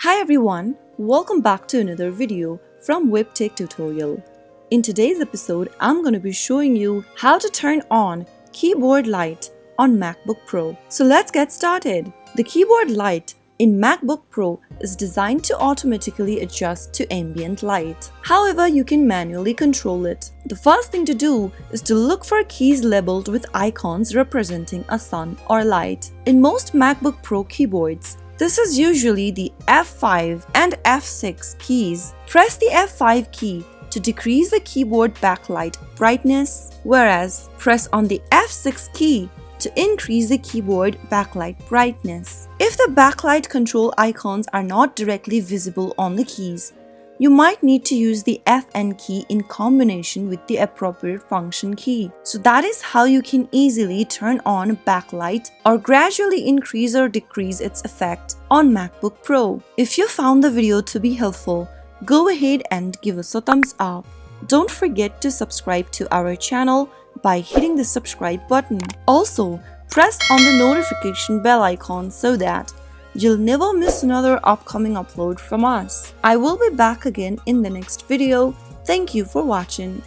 Hi everyone, welcome back to another video from Webtech Tutorial. In today's episode, I'm going to be showing you how to turn on keyboard light on MacBook Pro. So let's get started. The keyboard light in MacBook Pro is designed to automatically adjust to ambient light. However, you can manually control it. The first thing to do is to look for keys labeled with icons representing a sun or light. In most MacBook Pro keyboards, this is usually the F5 and F6 keys. Press the F5 key to decrease the keyboard backlight brightness, whereas press on the F6 key to increase the keyboard backlight brightness. If the backlight control icons are not directly visible on the keys, you might need to use the Fn key in combination with the appropriate function key. So that is how you can easily turn on backlight or gradually increase or decrease its effect on MacBook Pro. If you found the video to be helpful, go ahead and give us a thumbs up. Don't forget to subscribe to our channel by hitting the subscribe button. Also, press on the notification bell icon so that you'll never miss another upcoming upload from us. I will be back again in the next video. Thank you for watching.